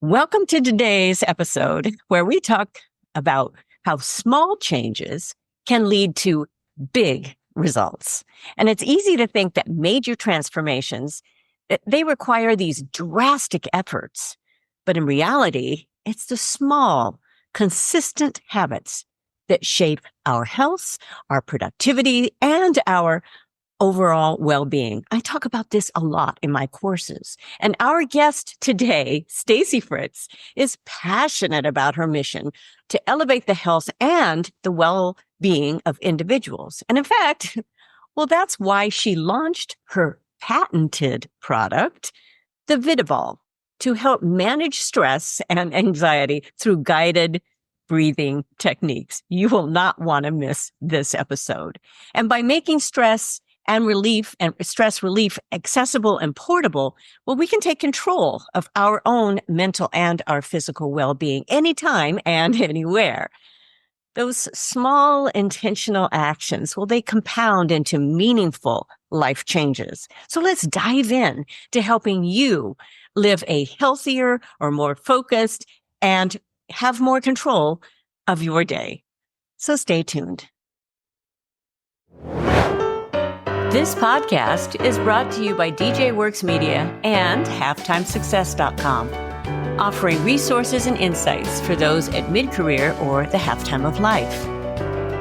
Welcome to today's episode where we talk about how small changes can lead to big results. And it's easy to think that major transformations, they require these drastic efforts. But in reality, it's the small, consistent habits that shape our health, our productivity, and our overall well-being. I talk about this a lot in my courses. And our guest today, Stacy Fritz, is passionate about her mission to elevate the health and the well-being of individuals. And in fact, well, that's why she launched her patented product, the vidaBALL, to help manage stress and anxiety through guided breathing techniques. You will not want to miss this episode. And by making stress relief accessible and portable, well, we can take control of our own mental and our physical well-being anytime and anywhere. Those small intentional actions, well, they compound into meaningful life changes. So let's dive in to helping you live a healthier or more focused and have more control of your day. So stay tuned. This podcast is brought to you by DJ Works Media and HalftimeSuccess.com, offering resources and insights for those at mid-career or the halftime of life.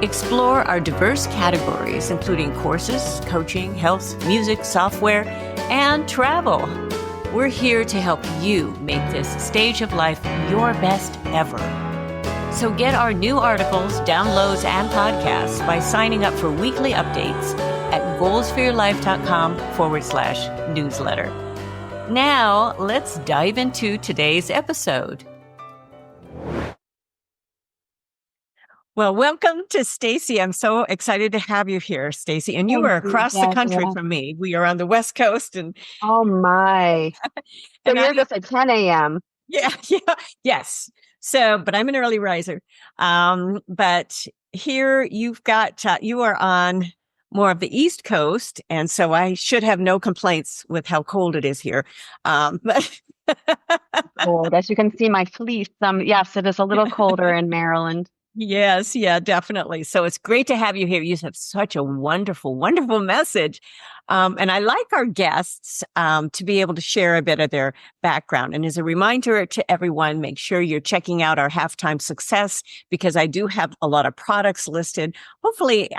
Explore our diverse categories, including courses, coaching, health, music, software, and travel. We're here to help you make this stage of life your best ever. So get our new articles, downloads, and podcasts by signing up for weekly updates at goalsforyourlife.com/newsletter. Now, let's dive into today's episode. Well, welcome to Stacy. I'm so excited to have you here, Stacy. And you are across the country from me. We are on the West Coast. And oh my! So you're just at 10 a.m. Yes. So, but I'm an early riser. But here you are on more of the East Coast, and so I should have no complaints with how cold it is here. But cold, as you can see, my fleece. Yes, it is a little colder in Maryland. Yes, yeah, definitely. So it's great to have you here. You have such a wonderful, wonderful message. And I like our guests to be able to share a bit of their background. And as a reminder to everyone, make sure you're checking out our Halftime Success, because I do have a lot of products listed. Hopefully,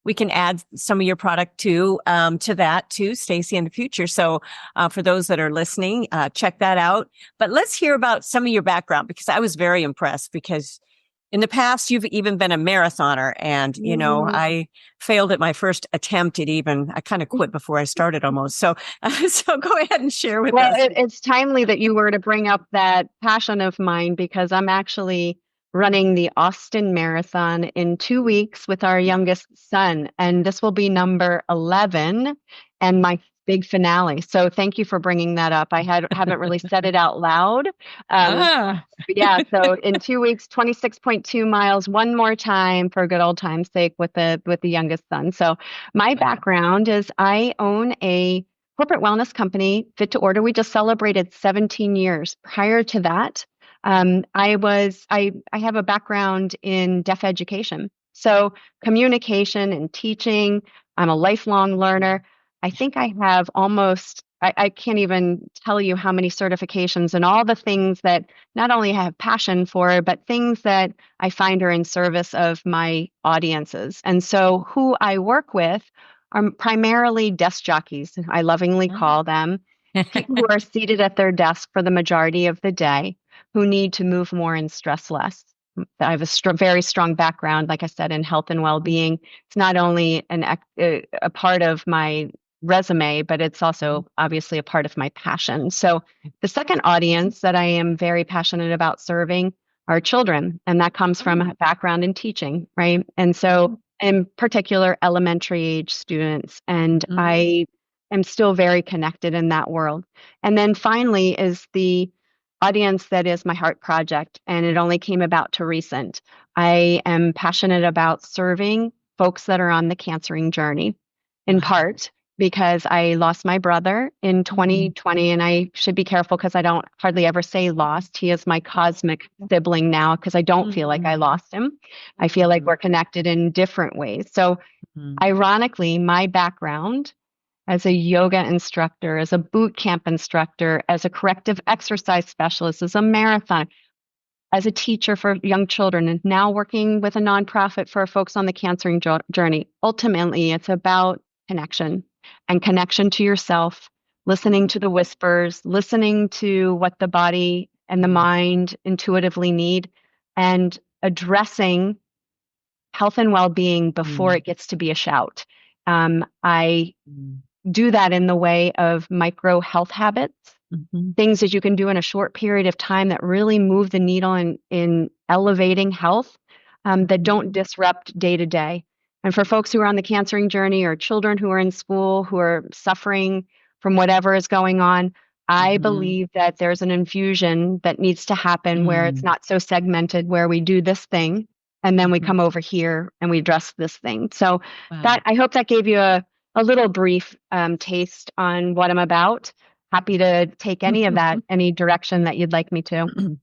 we can add some of your product to that too, Stacy, in the future. So for those that are listening, check that out. But let's hear about some of your background, because I was very impressed, because in the past, you've even been a marathoner, and, you know, I failed at my first attempt at I kind of quit before I started almost. So go ahead and share with us. Well, it's timely that you were to bring up that passion of mine, because I'm actually running the Austin Marathon in 2 weeks with our youngest son, and this will be number 11 and my big finale. So thank you for bringing that up. I haven't really said it out loud. Yeah. So in 2 weeks, 26.2 miles, one more time for good old time's sake with the youngest son. So my background is I own a corporate wellness company, Fit to Order. We just celebrated 17 years. Prior to that, I have a background in deaf education. So communication and teaching. I'm a lifelong learner. I think I have I can't even tell you how many certifications and all the things that not only I have passion for, but things that I find are in service of my audiences. And so who I work with are primarily desk jockeys, I lovingly call them, people who are seated at their desk for the majority of the day, who need to move more and stress less. I have a very strong background, like I said, in health and well-being. It's not only a part of my resume, but it's also obviously a part of my passion. So the second audience that I am very passionate about serving are children, and that comes from a background in teaching, right? And so in particular, elementary age students, and I am still very connected in that world. And then finally is the audience that is my heart project, and it only came about to recent. I am passionate about serving folks that are on the cancering journey, in part because I lost my brother in 2020, and I should be careful because I don't hardly ever say lost. He is my cosmic sibling now because I don't feel like I lost him. I feel like we're connected in different ways. So, ironically, my background as a yoga instructor, as a boot camp instructor, as a corrective exercise specialist, as a marathon, as a teacher for young children, and now working with a nonprofit for folks on the cancer journey. Ultimately, it's about connection and connection to yourself, listening to the whispers, listening to what the body and the mind intuitively need, and addressing health and well-being before it gets to be a shout. I do that in the way of micro health habits, things that you can do in a short period of time that really move the needle in elevating health, that don't disrupt day to day. And for folks who are on the cancering journey, or children who are in school who are suffering from whatever is going on, I believe that there's an infusion that needs to happen where it's not so segmented, where we do this thing and then we come over here and we address this thing. So that, I hope that gave you a little brief taste on what I'm about. Happy to take any of that, any direction that you'd like me to.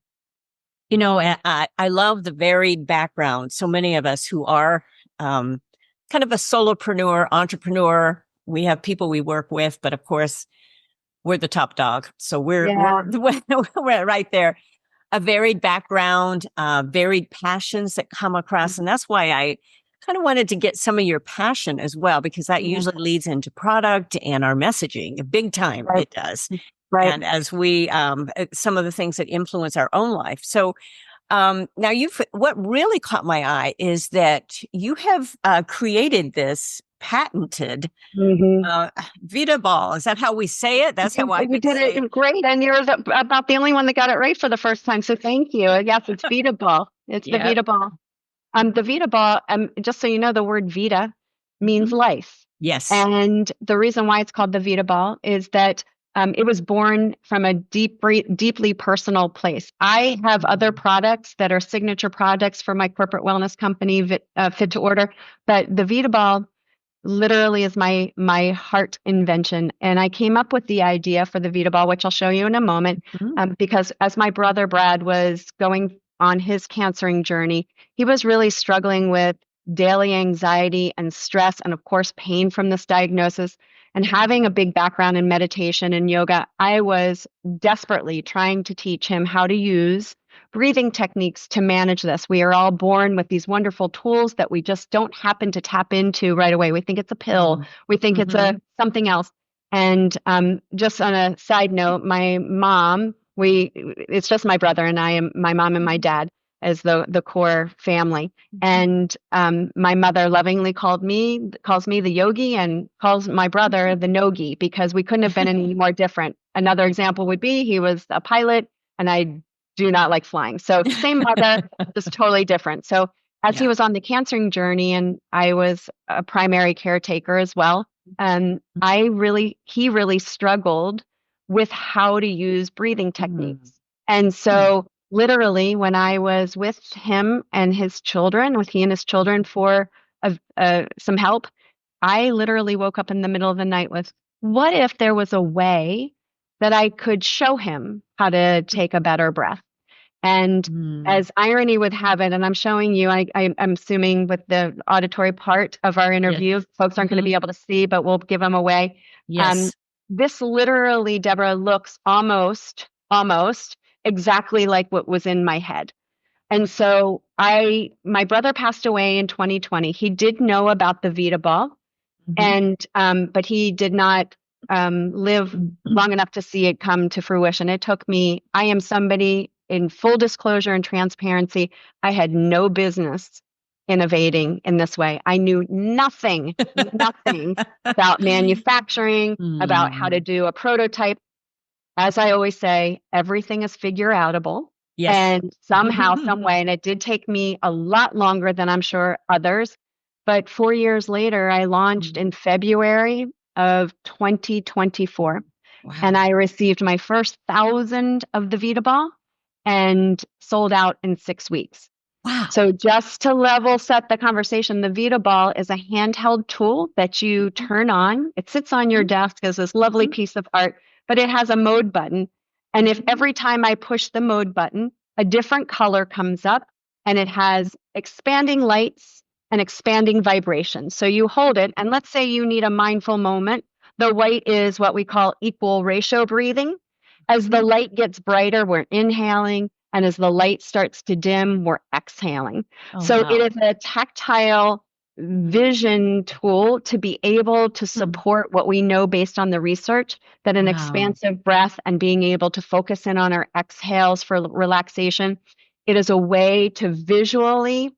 You know, I love the varied background. So many of us who are kind of a solopreneur, entrepreneur, we have people we work with, but of course, we're the top dog. So we're right there. A varied background, varied passions that come across. And that's why I kind of wanted to get some of your passion as well, because that usually leads into product and our messaging. Big time it does. Right. And as we, some of the things that influence our own life. So now what really caught my eye is that you have created this patented vidaBALL. Is that how we say it? That's how I You did it great. And you're about the only one that got it right for the first time. So thank you. Yes, it's vidaBALL. It's the vidaBALL. The vidaBALL, just so you know, the word vita means life. Yes. And the reason why it's called the vidaBALL is that it was born from a deeply personal place. I have other products that are signature products for my corporate wellness company, Fit to Order, but the vidaBALL literally is my heart invention. And I came up with the idea for the vidaBALL, which I'll show you in a moment, because as my brother Brad was going on his cancering journey, he was really struggling with daily anxiety and stress, and of course, pain from this diagnosis. And having a big background in meditation and yoga, I was desperately trying to teach him how to use breathing techniques to manage this. We are all born with these wonderful tools that we just don't happen to tap into right away. We think it's a pill. We think it's something else. And just on a side note, my mom, it's just my brother and I, my mom and my dad as the core family. And my mother lovingly calls me the yogi, and calls my brother the nogi, because we couldn't have been any more different. Another example would be he was a pilot and I do not like flying. So same mother, just totally different. So as he was on the cancering journey, and I was a primary caretaker as well, he really struggled with how to use breathing techniques. And so literally, when I was with him and his children, for some help, I literally woke up in the middle of the night with, what if there was a way that I could show him how to take a better breath? And as irony would have it, and I'm showing you, I'm assuming with the auditory part of our interview, folks aren't going to be able to see, but we'll give them away. Yes. This literally, Deborah, looks almost exactly like what was in my head. And so my brother passed away in 2020. He did know about the vidaBALL, and but he did not live long enough to see it come to fruition. It took me, I am somebody, in full disclosure and transparency, I had no business innovating in this way. I knew nothing about manufacturing, about how to do a prototype. As I always say, everything is figure outable. Yes. And somehow, some way, and it did take me a lot longer than I'm sure others, but 4 years later, I launched in February of 2024. Wow. And I received my first 1,000 of the vidaBALL and sold out in 6 weeks. Wow. So just to level set the conversation, the vidaBALL is a handheld tool that you turn on. It sits on your desk as this lovely piece of art, but it has a mode button. And if every time I push the mode button, a different color comes up, and it has expanding lights and expanding vibrations. So you hold it, and let's say you need a mindful moment. The white is what we call equal ratio breathing. As the light gets brighter, we're inhaling. And as the light starts to dim, we're exhaling. Oh, So wow. it is a tactile vision tool to be able to support what we know based on the research, that an expansive breath and being able to focus in on our exhales for relaxation. It is a way to visually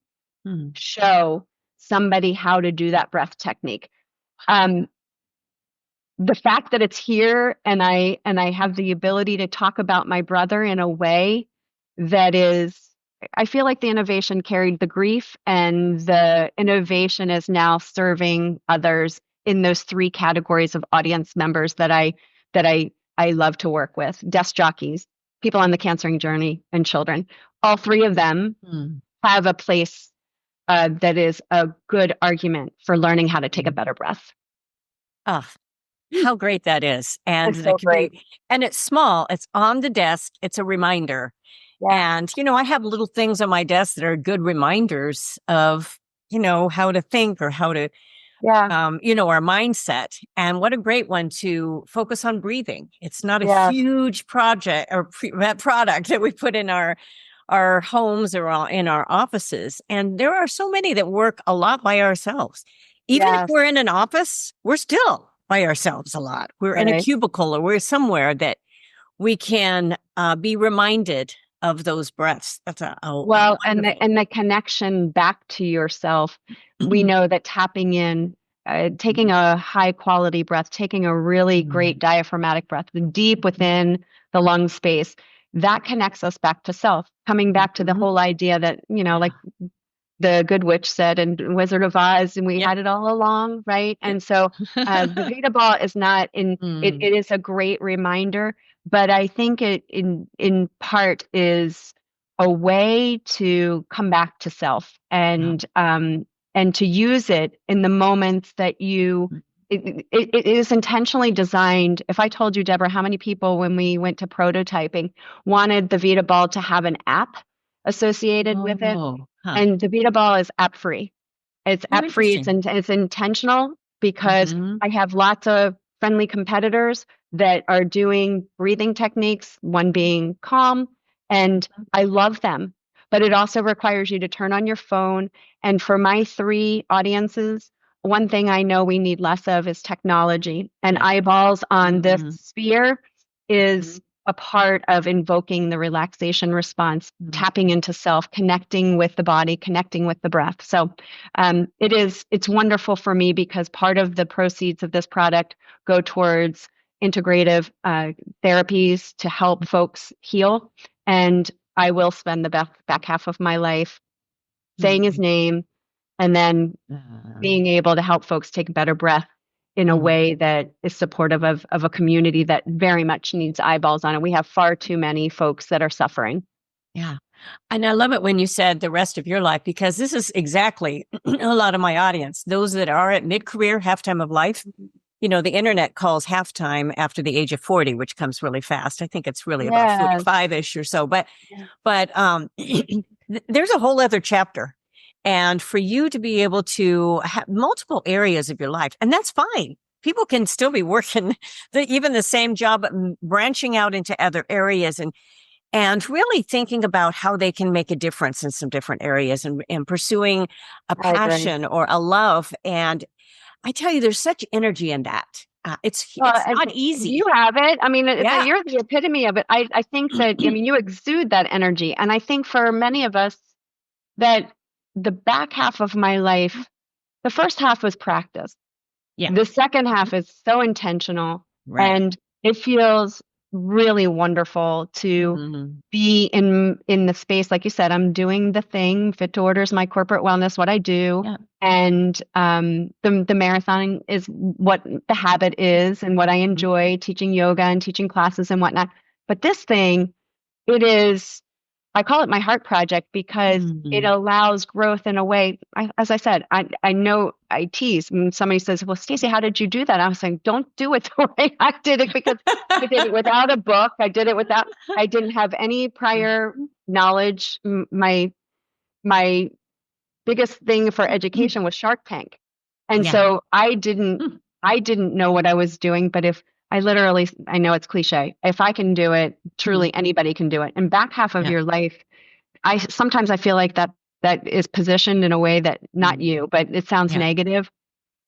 show somebody how to do that breath technique. The fact that it's here, and I have the ability to talk about my brother in a way that is, I feel like the innovation carried the grief, and the innovation is now serving others in those three categories of audience members that I love to work with: desk jockeys, people on the cancering journey, and children. All three of them have a place that is a good argument for learning how to take a better breath. Oh, how great that is. And It's that so could great. be, and it's small, it's on the desk, it's a reminder. Yeah. And, I have little things on my desk that are good reminders of, how to think, or how to, Yeah. our mindset. And what a great one to focus on breathing. It's not a Yes. huge project or product that we put in our homes or in our offices. And there are so many that work a lot by ourselves. Even if Yes. we're in an office, we're still by ourselves a lot. We're in a Right. cubicle, or we're somewhere that we can be reminded of those breaths. That's Well, and wonderful. the connection back to yourself. We know that tapping in, taking a high quality breath, taking a really great diaphragmatic breath deep within the lung space, that connects us back to self. Coming back to the whole idea that, like the Good Witch said in Wizard of Oz, and we had it all along, right? And so the vidaBALL is not in it is a great reminder, but I think it in part is a way to come back to self, and to use it in the moments that it is intentionally designed. If I told you, Deborah, how many people, when we went to prototyping, wanted the vidaBALL to have an app associated with it. And the vidaBALL is app free. It's app free. It's intentional, because I have lots of friendly competitors that are doing breathing techniques, one being calm, and I love them. But it also requires you to turn on your phone. And for my three audiences, one thing I know we need less of is technology. And eyeballs on this sphere is a part of invoking the relaxation response, tapping into self, connecting with the body, connecting with the breath. So it's wonderful for me, because part of the proceeds of this product go towards integrative therapies to help folks heal. And I will spend the back half of my life saying his name, and then being able to help folks take a better breath in a way that is supportive of a community that very much needs eyeballs on it. We have far too many folks that are suffering. Yeah. And I love it when you said the rest of your life, because this is exactly a lot of my audience, those that are at mid-career, halftime of life. The internet calls halftime after the age of 40, which comes really fast. I think it's really about 45-ish or so. But there's a whole other chapter. And for you to be able to have multiple areas of your life, and that's fine. People can still be working even the same job, but branching out into other areas, and really thinking about how they can make a difference in some different areas, and pursuing a passion or a love. And I tell you, there's such energy in that. It's not easy. You have it. I mean, Yeah. you're the epitome of it. I think that, you exude that energy. And I think for many of us, that the back half of my life, the first half was practice. Yeah. The second half is so intentional. Right. And it feels really wonderful to be in the space. Like you said, I'm doing the thing. Fit to Order is my corporate wellness, what I do. Yeah. And the marathon is what the habit is, and what I enjoy, teaching yoga and teaching classes and whatnot. But this thing, it is I call it my heart project because it allows growth in a way. As I said, I know I tease when somebody says, well, Stacy, how did you do that? I was saying, don't do it the way I did it, because I did it without a book. I didn't have any prior knowledge. My biggest thing for education was Shark Tank. And so I didn't know what I was doing, but I know it's cliche. If I can do it, truly anybody can do it. And back half of your life, sometimes I feel like that is positioned in a way that not you, but it sounds negative.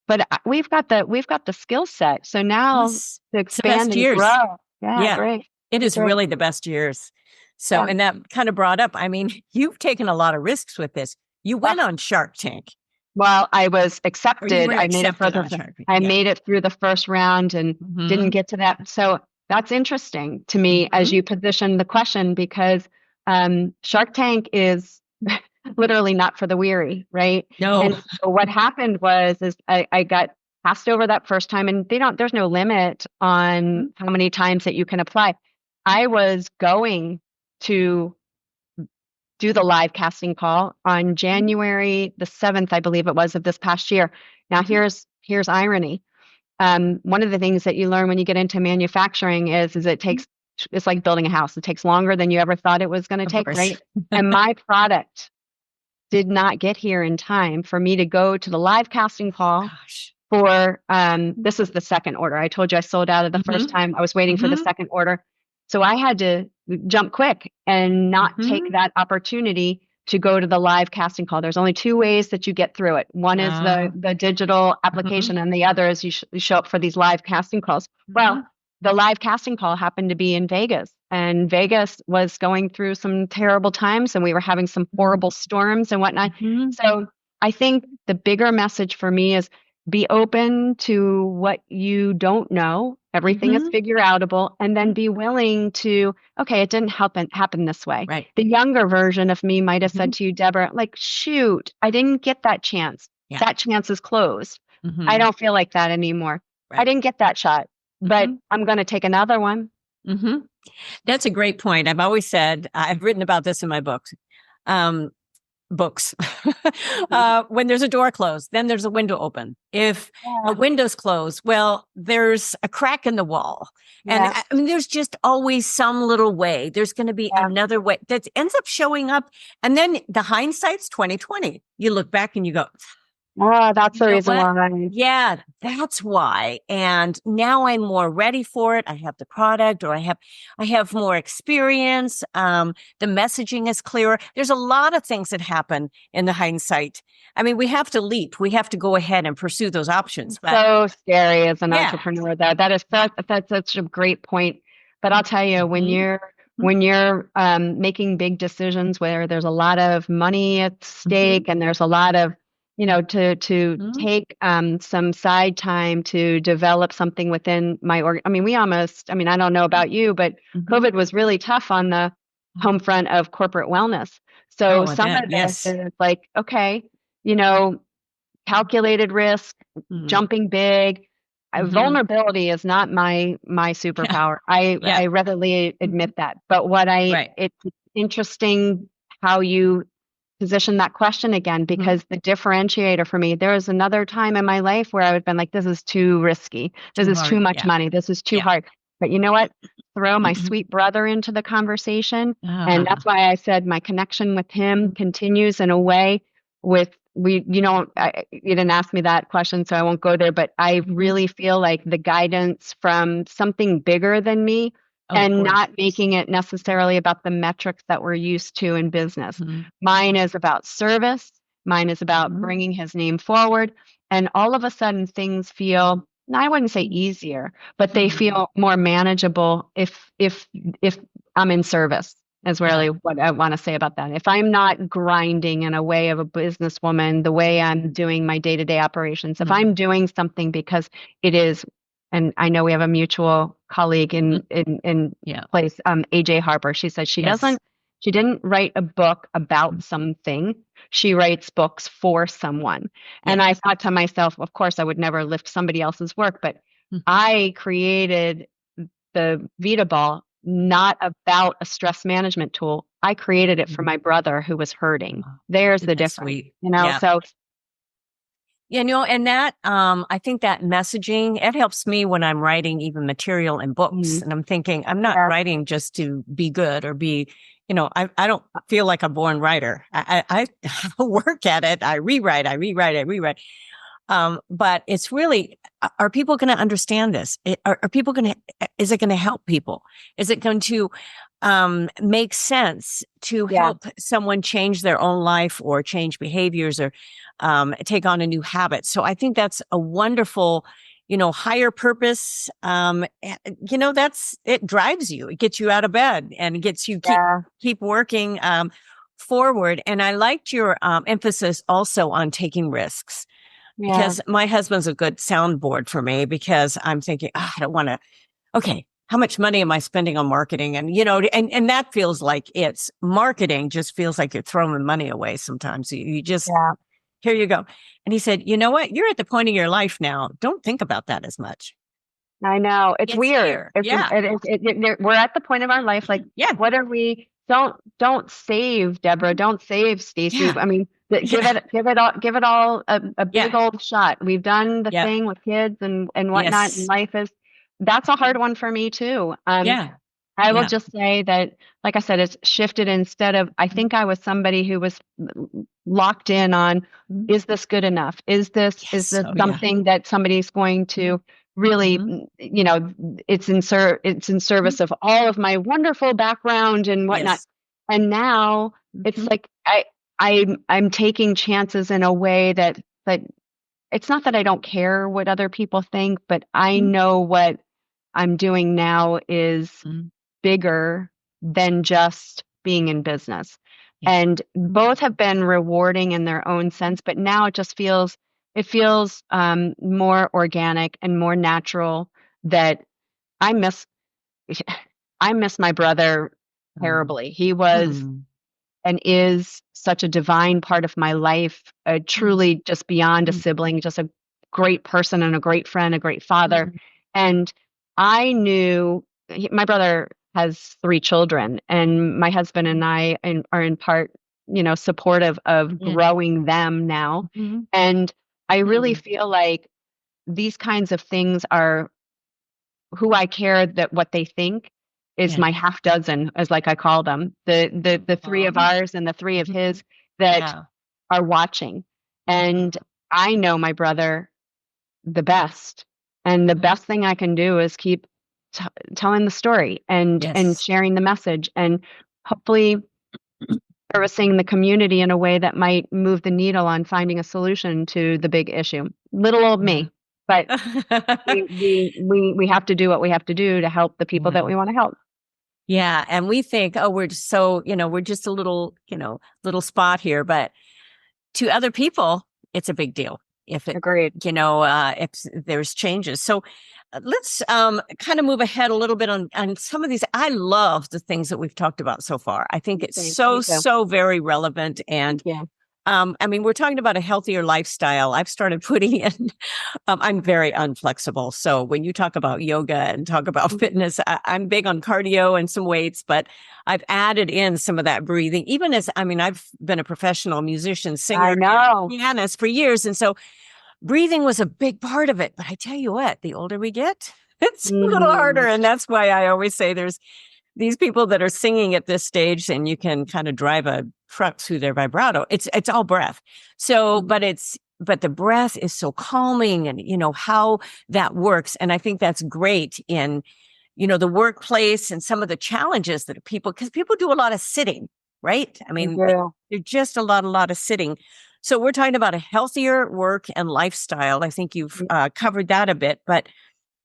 But we've got the skill set. So now to expand and grow. Yeah, great. It is really the best years. So, and that kind of brought up, I mean, you've taken a lot of risks with this. You went on Shark Tank. Well, I was accepted. I made it through the first round and didn't get to that. So that's interesting to me as you position the question, because Shark Tank is literally not for the weary, right? No. And so what happened is I got passed over that first time, and there's no limit on how many times that you can apply. I was going to do the live casting call on January the 7th, I believe it was, of this past year. Now here's irony. One of the things that you learn when you get into manufacturing is it's like building a house. It takes longer than you ever thought it was going to take, right? And my product did not get here in time for me to go to the live casting call for, this is the second order. I told you I sold out of the first time. I was waiting for the second order. So I had to jump quick and not take that opportunity to go to the live casting call. There's only two ways that you get through it. One is the digital application, and the other is you show up for these live casting calls. Well, the live casting call happened to be in Vegas, and Vegas was going through some terrible times, and we were having some horrible storms and whatnot. So I think the bigger message for me is be open to what you don't know. Everything is figure outable, and then be willing to, okay, it didn't happen this way. Right. The younger version of me might have said to you, Deborah, like, shoot, I didn't get that chance. Yeah. That chance is closed. I don't feel like that anymore. Right. I didn't get that shot, but I'm going to take another one. That's a great point. I've always said, I've written about this in my books. When there's a door closed, then there's a window open. If a window's closed, well, there's a crack in the wall. And I mean, there's just always some little way. There's going to be another way that ends up showing up. And then the hindsight's 2020. You look back and you go, oh, that's the reason why. Yeah, that's why. And now I'm more ready for it. I have the product, or I have more experience. The messaging is clearer. There's a lot of things that happen in the hindsight. I mean, we have to leap. We have to go ahead and pursue those options. But so scary as an entrepreneur, though. That's such a great point. But I'll tell you, when you're making big decisions where there's a lot of money at stake, and there's a lot of to take some side time to develop something within my org. I mean, I don't know about you, but COVID was really tough on the home front of corporate wellness. So some of this is like, okay, calculated risk, jumping big. Vulnerability is not my superpower. I readily admit that. But it's interesting how you position that question again, because the differentiator for me, there was another time in my life where I would have been like, this is too risky. This is too much money. This is too hard. But you know what? Throw my sweet brother into the conversation. And that's why I said my connection with him continues in a way you didn't ask me that question, so I won't go there, but I really feel like the guidance from something bigger than me, and not making it necessarily about the metrics that we're used to in business. Mine is about service. Mine is about bringing his name forward. And all of a sudden things feel, I wouldn't say easier, but they feel more manageable if I'm in service, is really what I want to say about that. If I'm not grinding in a way of a businesswoman, the way I'm doing my day-to-day operations, if I'm doing something because it is. And I know we have a mutual colleague in place, AJ Harper. She said she didn't write a book about something. She writes books for someone. And I thought to myself, of course, I would never lift somebody else's work, but I created the vidaBALL not about a stress management tool. I created it for my brother who was hurting. There's the That's difference, sweet. you know? Yeah. So Yeah, and that, I think that messaging, it helps me when I'm writing even material in books. And I'm thinking, I'm not yeah, writing just to be good or be, I don't feel like a born writer. I work at it. I rewrite. But it's really, are people going to understand this? Are people going to, is it going to help people? Is it going to make sense to help someone change their own life or change behaviors or take on a new habit? So I think that's a wonderful, higher purpose. It drives you, it gets you out of bed and it gets you keep working forward. And I liked your emphasis also on taking risks. Because my husband's a good soundboard for me because I'm thinking, I don't want to, okay, how much money am I spending on marketing? And, and that feels like it's marketing just feels like you're throwing money away sometimes. You just, here you go. And he said, you know what? You're at the point of your life now. Don't think about that as much. I know it's weird. We're at the point of our life. Like, what are we? Don't save, Deborah. Don't save, Stacy. Yeah. I mean, give it all a big old shot. We've done the thing with kids and whatnot. And life that's a hard one for me too. I will just say that, like I said, it's shifted instead of, I think I was somebody who was locked in on, is this good enough? Is this something that somebody's going to really, it's in service of all of my wonderful background and whatnot. And now it's like, I'm taking chances in a way that it's not that I don't care what other people think, but I know what I'm doing now is bigger than just being in business. And both have been rewarding in their own sense, but now it feels more organic and more natural. That I miss my brother terribly. He was and is such a divine part of my life, truly just beyond a sibling, just a great person and a great friend, a great father. And I knew my brother has 3 children, and my husband and I are in part, supportive of growing them now. And I really feel like these kinds of things are who I care, that what they think is my half dozen, as like I call them, the 3 of ours and the 3 of his that are watching. And I know my brother the best. And the best thing I can do is keep telling the story and sharing the message and hopefully servicing the community in a way that might move the needle on finding a solution to the big issue. Little old me, but we have to do what we have to do to help the people that we want to help. Yeah. And we think, oh, we're just so, we're just a little, little spot here, but to other people, it's a big deal. Agreed. If there's changes. So let's kind of move ahead a little bit on some of these. I love the things that we've talked about so far. I think it's so very relevant. And we're talking about a healthier lifestyle. I've started putting in, I'm very unflexible. So when you talk about yoga and talk about fitness, I'm big on cardio and some weights, but I've added in some of that breathing, even as, I've been a professional musician, singer, pianist for years. And so breathing was a big part of it. But I tell you what, the older we get, it's a little harder. And that's why I always say there's these people that are singing at this stage and you can kind of drive a truck through their vibrato. It's all breath. So, but the breath is so calming and, how that works. And I think that's great in, the workplace and some of the challenges that because people do a lot of sitting, right? They're just a lot of sitting. So we're talking about a healthier work and lifestyle. I think you've covered that a bit, but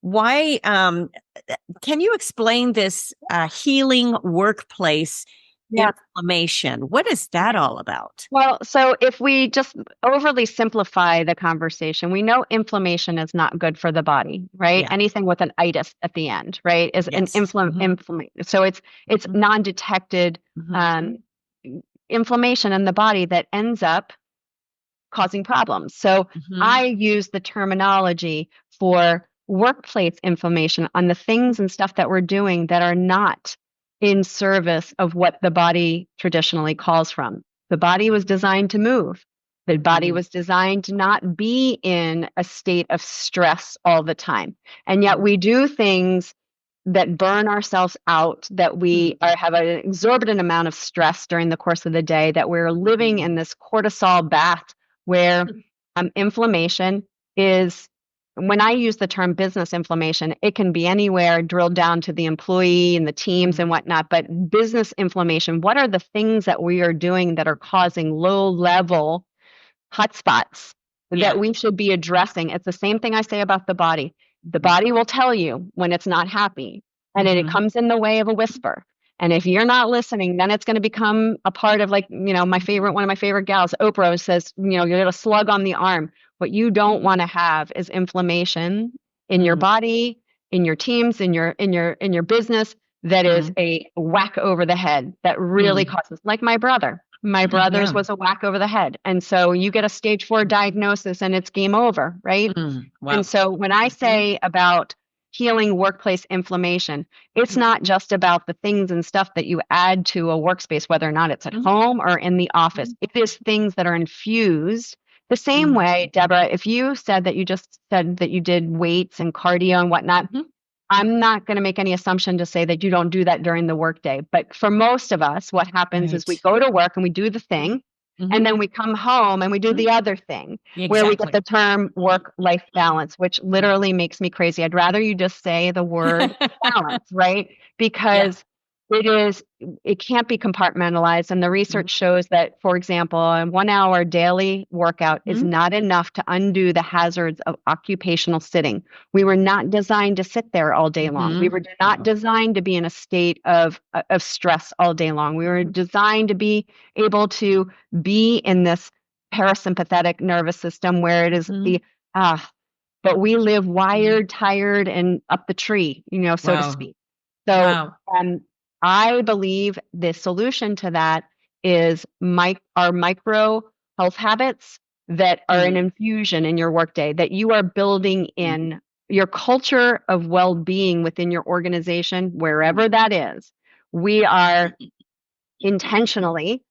why, can you explain this healing workplace inflammation? What is that all about? Well, so if we just overly simplify the conversation, we know inflammation is not good for the body, right? Anything with an itis at the end, right, is an inflammation. So it's non-detected inflammation in the body that ends up causing problems. So I use the terminology for workplace inflammation on the things and stuff that we're doing that are not in service of what the body traditionally calls from. The body was designed to move. The body was designed to not be in a state of stress all the time. And yet we do things that burn ourselves out, that we have an exorbitant amount of stress during the course of the day, that we're living in this cortisol bath where inflammation is, when I use the term business inflammation, it can be anywhere drilled down to the employee and the teams and whatnot, but business inflammation, what are the things that we are doing that are causing low level hotspots that we should be addressing? It's the same thing I say about the body. The body will tell you when it's not happy, and it comes in the way of a whisper. And if you're not listening, then it's going to become a part of, like, one of my favorite gals, Oprah, says, you get a slug on the arm. What you don't want to have is inflammation in your body, in your teams, in your business, that is a whack over the head that really causes, like my brother. My brother's was a whack over the head. And so you get a stage 4 diagnosis and it's game over, right? Wow. And so when I say about healing workplace inflammation, it's not just about the things and stuff that you add to a workspace, whether or not it's at home or in the office. It is things that are infused the same way. Deborah, if you said that you just said that you did weights and cardio and whatnot, I'm not going to make any assumption to say that you don't do that during the workday. But for most of us, what happens is we go to work and we do the thing, and then we come home and we do the other thing, where we get the term work-life balance, which literally makes me crazy. I'd rather you just say the word balance, right? Because it can't be compartmentalized. And the research shows that, for example, a 1 hour daily workout is not enough to undo the hazards of occupational sitting. We were not designed to sit there all day long. We were not designed to be in a state of stress all day long. We were designed to be able to be in this parasympathetic nervous system where it is but we live wired, tired, and up the tree, so to speak. So I believe the solution to that is our micro health habits that are an infusion in your workday, that you are building in your culture of well-being within your organization, wherever that is. We are intentionally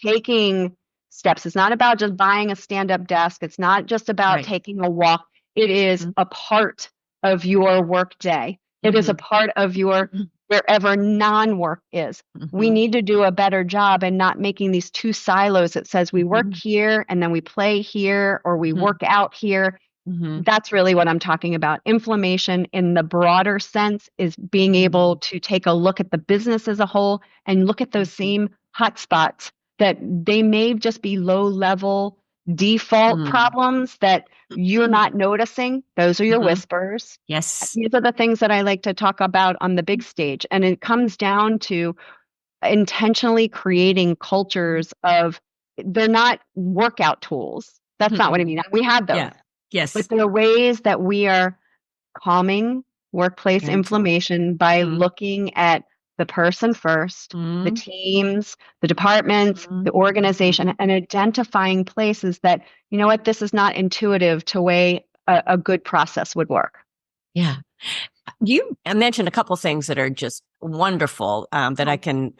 taking steps. It's not about just buying a stand-up desk. It's not just about taking a walk. It is a part of your workday. It is a part of your wherever non-work is. We need to do a better job and not making these two silos that says we work here and then we play here, or we work out here. That's really what I'm talking about. Inflammation in the broader sense is being able to take a look at the business as a whole and look at those same hotspots, that they may just be low level default problems that you're not noticing. Those are your whispers. Yes. These are the things that I like to talk about on the big stage. And it comes down to intentionally creating cultures of, they're not workout tools. That's not what I mean. We have those. Yes. But there are ways that we are calming workplace inflammation by looking at the person first, the teams, the departments, the organization, and identifying places that, this is not intuitive to way a good process would work. Yeah. You mentioned a couple things that are just wonderful that I can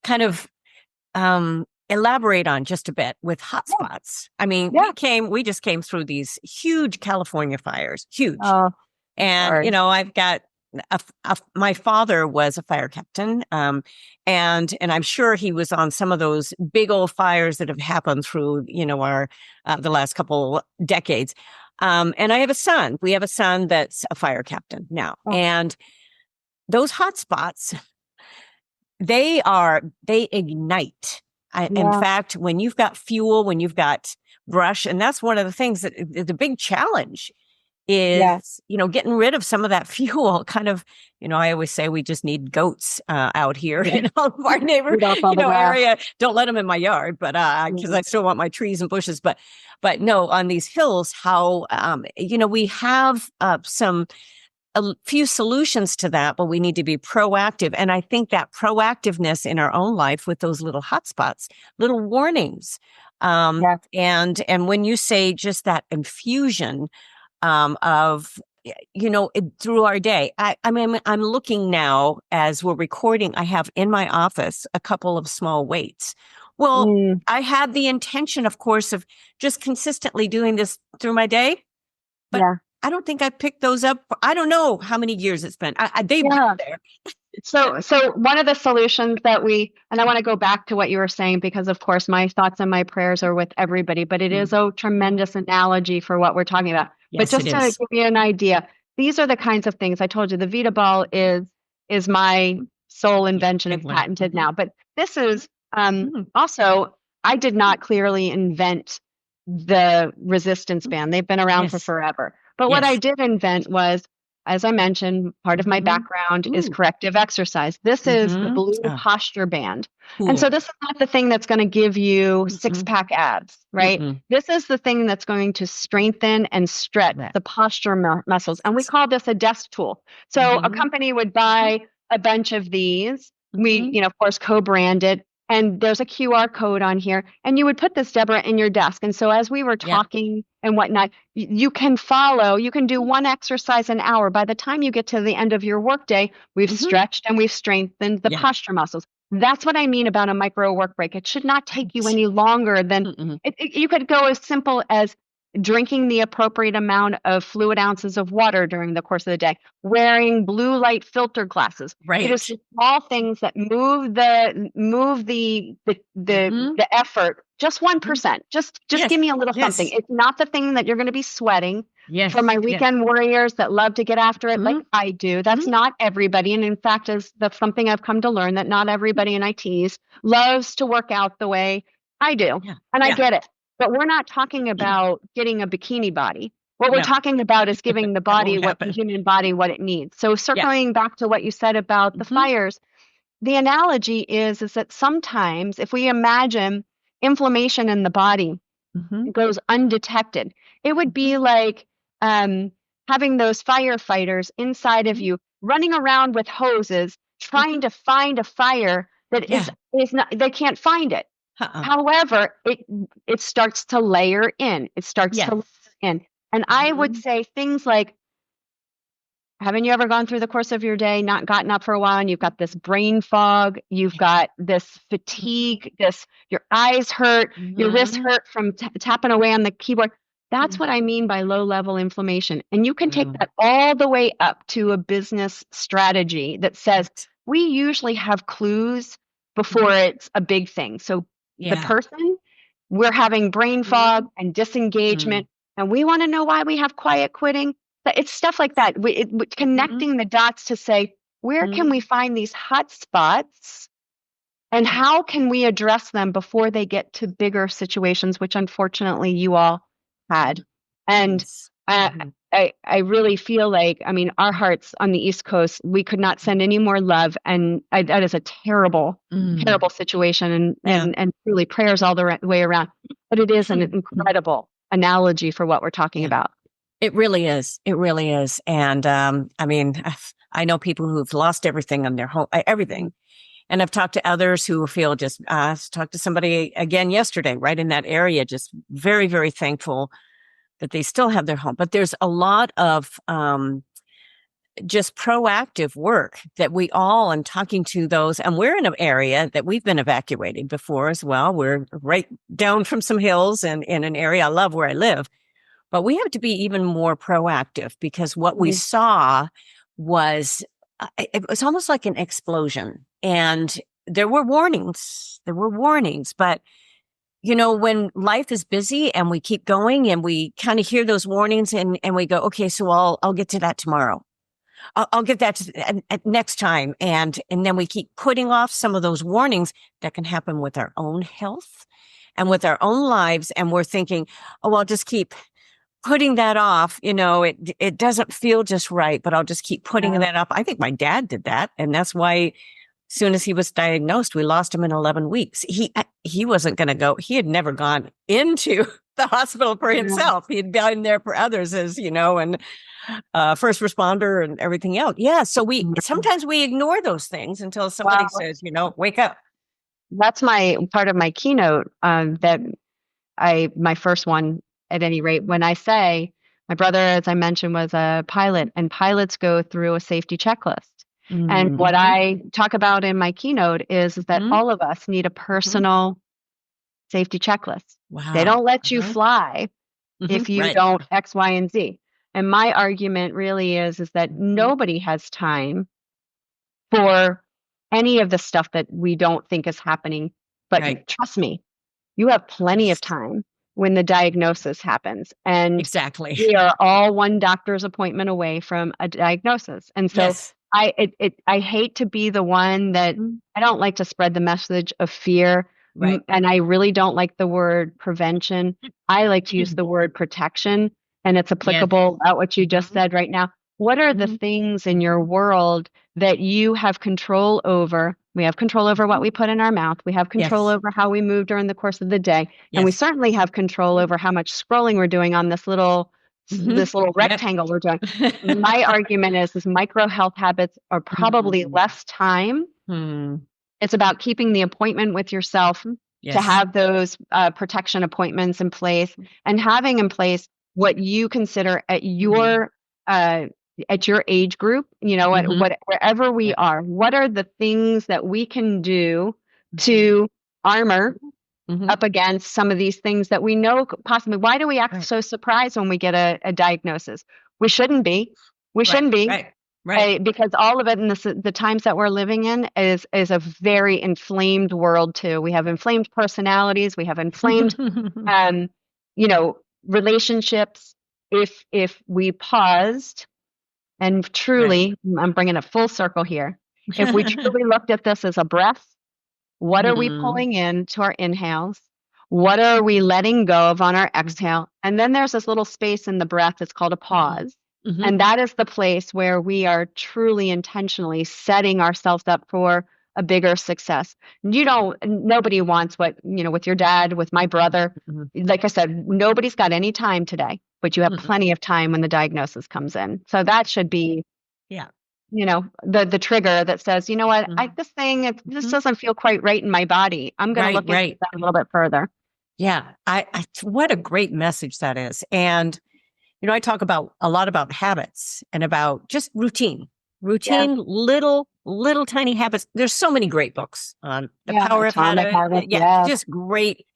kind of elaborate on just a bit with hotspots. I mean, we just came through these huge California fires, huge. And, I've got my father was a fire captain, and I'm sure he was on some of those big old fires that have happened through, our the last couple decades. And I have a son. We have a son that's a fire captain now, and those hotspots, they ignite. In fact, when you've got fuel, when you've got brush, and that's one of the things that the big challenge is, getting rid of some of that fuel. Kind of, I always say we just need goats out here in all of our neighborhood area. Don't let them in my yard, but because I still want my trees and bushes. But no, on these hills, how we have a few solutions to that, but we need to be proactive. And I think that proactiveness in our own life with those little hotspots, little warnings, and when you say just that infusion of through our day. I mean, I'm looking now as we're recording, I have in my office a couple of small weights. Well, I had the intention, of course, of just consistently doing this through my day, but I don't think I picked those up. I don't know how many years it's been. They've been there. So one of the solutions that and I want to go back to what you were saying, because of course my thoughts and my prayers are with everybody, but it is a tremendous analogy for what we're talking about. Yes, but just to give you an idea, these are the kinds of things I told you. The vidaBALL is my sole invention. It's patented now, but this is also, I did not clearly invent the resistance band. They've been around for forever. But what I did invent was, as I mentioned, part of my background is corrective exercise. This is the blue posture band. Cool. And so this is not the thing that's going to give you six-pack abs, right? This is the thing that's going to strengthen and stretch the posture muscles. And we call this a desk tool. So a company would buy a bunch of these. We, of course, co-brand it. And there's a QR code on here. And you would put this, Deborah, in your desk. And so as we were talking and whatnot, you can follow, you can do one exercise an hour. By the time you get to the end of your workday, we've stretched and we've strengthened the posture muscles. That's what I mean about a micro work break. It should not take you any longer than you could go as simple as drinking the appropriate amount of fluid ounces of water during the course of the day, wearing blue light filter glasses. Right. It is small things that move the effort just 1%. Just give me a little something. It's not the thing that you're going to be sweating. For my weekend warriors that love to get after it like I do, that's not everybody. And in fact, is something I've come to learn, that not everybody in ITs loves to work out the way I do. And I get it. But we're not talking about getting a bikini body. What we're talking about is giving the body the human body what it needs. So circling back to what you said about the fires, the analogy is that sometimes if we imagine inflammation in the body goes undetected, it would be like having those firefighters inside of you running around with hoses trying to find a fire that is not, they can't find it. However, it starts to layer in. It starts to layer in. And I would say things like, haven't you ever gone through the course of your day, not gotten up for a while, and you've got this brain fog, you've got this fatigue, your eyes hurt, your wrists hurt from tapping away on the keyboard. That's what I mean by low-level inflammation. And you can take that all the way up to a business strategy that says, we usually have clues before it's a big thing. So the person, we're having brain fog and disengagement, and we want to know why we have quiet quitting. It's stuff like that. Connecting the dots to say, where can we find these hot spots and how can we address them before they get to bigger situations, which unfortunately you all had. And I really feel like, I mean, our hearts on the East Coast, we could not send any more love. And that is a terrible, terrible situation. And truly prayers all the way around. But it is an incredible analogy for what we're talking about. It really is. It really is. And I mean, I know people who've lost everything in their home, everything. And I've talked to others who feel just, talked to somebody again yesterday, right in that area, just very, very thankful that they still have their home. But there's a lot of just proactive work that we all, I'm talking to those, and we're in an area that we've been evacuated before as well. We're right down from some hills and in an area I love where I live. But we have to be even more proactive because what we saw was, it was almost like an explosion. And there were warnings, but when life is busy and we keep going and we kind of hear those warnings and we go, okay, so I'll get to that tomorrow. I'll get that next time. And then we keep putting off some of those warnings that can happen with our own health and with our own lives. And we're thinking, oh, I'll just keep putting that off. It doesn't feel just right, but I'll just keep putting that up. I think my dad did that. And that's why as soon as he was diagnosed, we lost him in 11 weeks. He wasn't going to go. He had never gone into the hospital for himself. He had been there for others as, and first responder and everything else. Yeah. So sometimes we ignore those things until somebody says, wake up. That's part of my keynote, my first one at any rate, when I say My brother, as I mentioned, was a pilot, and pilots go through a safety checklist. And what Mm-hmm. I talk about in my keynote is that Mm-hmm. all of us need a Mm-hmm. personal safety checklist. They Wow. don't let you Uh-huh. fly Mm-hmm. if you Right. don't X, Y, and Z. And my argument really is that Mm-hmm. nobody has time for any of the stuff that we don't think is happening. Right. But trust me, you have plenty of Yes. time when the diagnosis happens. And Exactly. we are all one doctor's appointment away from a diagnosis. And so Yes. I hate to be the one that Mhm. I don't like to spread the message of fear. Right. And I really don't like the word prevention. I like to use the word protection, and it's Yes. applicable at what you just Mhm. said right now. What are the Mhm. things in your world that you have control over? We have control over what Mhm. we put in our mouth. We have control Yes. over how we move during the course of the day. And we Yes. certainly have control over how much scrolling we're doing on Mhm. this little Yep. rectangle we're doing. My argument is micro health habits are probably Mm. less time. Hmm. It's about keeping the appointment with yourself to Yes. have those protection appointments in place and having in place what you consider Mhm. uh, at your age group, you know, Mhm. wherever we Yep. are, what are the things that we can do Mhm. to armor Mhm. up against some of these things that we know possibly. Why do we act Right. so surprised when we get a diagnosis? We shouldn't be. We Right. shouldn't be. Right. Right. Because all of it in the times that we're living in is a very inflamed world too. We have inflamed personalities. We have inflamed, um, you know, relationships. If we paused and Right. truly, I'm bringing a full circle here. If we truly looked at this as a breath, what are we Hmm. pulling in to our inhales? What are we letting go of on our exhale? And then there's this little space in the breath. It's called a Mhm. pause. Mhm. And that is the place where we are truly intentionally setting ourselves up for a bigger success. Nobody wants what, you know, with your dad, with my brother. Mhm. Like I said, nobody's got any time today, but you have Mhm. plenty of time when the diagnosis comes in. So that should be, Yeah. you know, the trigger that says, you know what, Mhm. this Mhm. doesn't feel quite right in my body. I'm going to Right. look into Right. that a little bit further. Yeah. What a great message that is. And, I talk about a lot about habits and about just Yeah, routine, little tiny habits. There's so many great books on the yeah, power of atomic habit. habits. Yeah. Yes, Just great.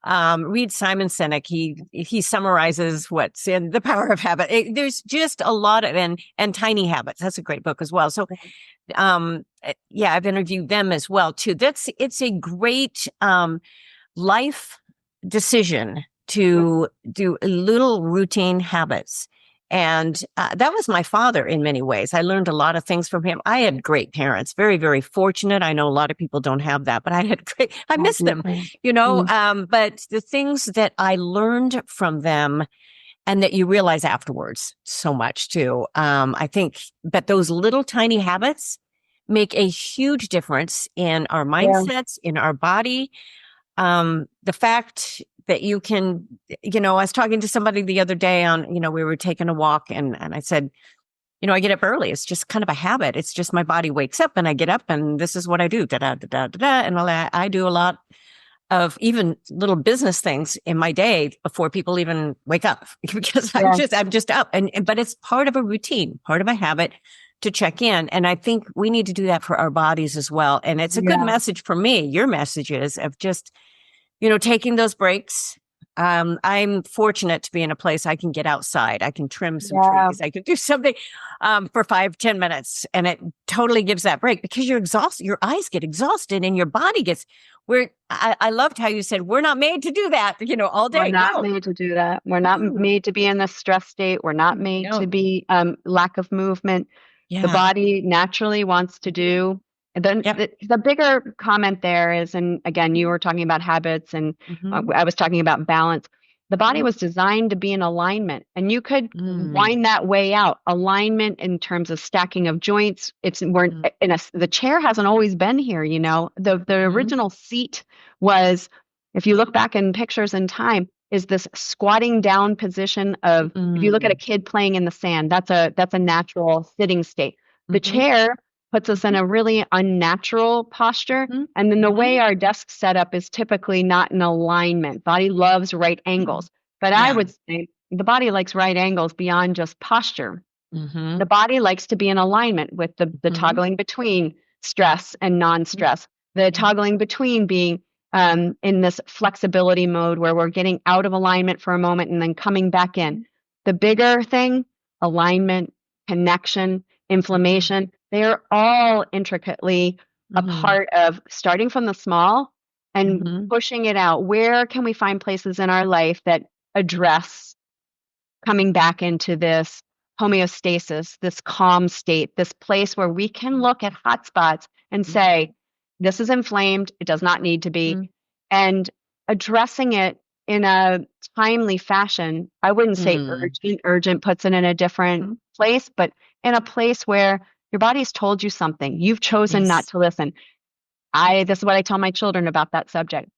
Read Simon Sinek. He summarizes what's in the power of habit. There's just a lot of, and tiny habits. That's a great book as well. So, yeah, I've interviewed them as well too. It's a great, life decision to do little routine habits. And that was my father in many ways. I learned a lot of things from him. I had great parents, very, very fortunate. I know a lot of people don't have that, but I miss them, definitely. Mm, but the things that I learned from them and that you realize afterwards so much too. I think, but those little tiny habits make a huge difference in our yeah, mindsets, in our body. The fact that you can, I was talking to somebody the other day we were taking a walk and I said, I get up early. It's just kind of a habit. It's just my body wakes up and I get up and this is what I do. Da da da da da da. And I do a lot of even little business things in my day before people even wake up because yeah, I'm just up but it's part of a routine, part of a habit to check in. And I think we need to do that for our bodies as well. And it's a good yeah, message for me. Your message is of just, taking those breaks. I'm fortunate to be in a place I can get outside. I can trim some yeah, trees. I can do something for 5-10 minutes. And it totally gives that break because you're exhausted. Your eyes get exhausted and your body gets I loved how you said, we're not made to do that, all we're day. not No, made to do that. We're not no, made to be in this stress state. We're not made to no. be lack of movement. The Yeah. body naturally wants to Mhm. do. And then Yep. the bigger comment there is, and again, you were talking about habits, and Mm-hmm. I was talking about balance. The body Mm-hmm. was designed to be in alignment, and you could Mm-hmm. wind that way out. Alignment in terms of stacking of joints. We're in the chair hasn't always been here. You know, the Mm-hmm. original seat was, if you look back in pictures in time, is this squatting down position of, if you look at a kid playing in the sand, that's a natural sitting state. The Mm-hmm. chair puts us in a really unnatural posture. Mm-hmm. And then the Mm-hmm. way our desk setup is typically not in alignment. Body loves right angles. But I Yeah. would say the body likes right angles beyond just posture. Mm-hmm. The body likes to be in alignment with the Mm-hmm. toggling between stress and non-stress, the toggling between being in this flexibility mode where we're getting out of alignment for a moment and then coming back in. The bigger thing, alignment, connection, inflammation, they are all intricately a part of starting from the small and pushing it out. Where can we find places in our life that address coming back into this homeostasis, this calm state, this place where we can look at hotspots and say, this is inflamed, it does not need to be, and addressing it in a timely fashion. I wouldn't say urgent puts it in a different place, but in a place where your body's told you something, you've chosen not to listen. This is what I tell my children about that subject.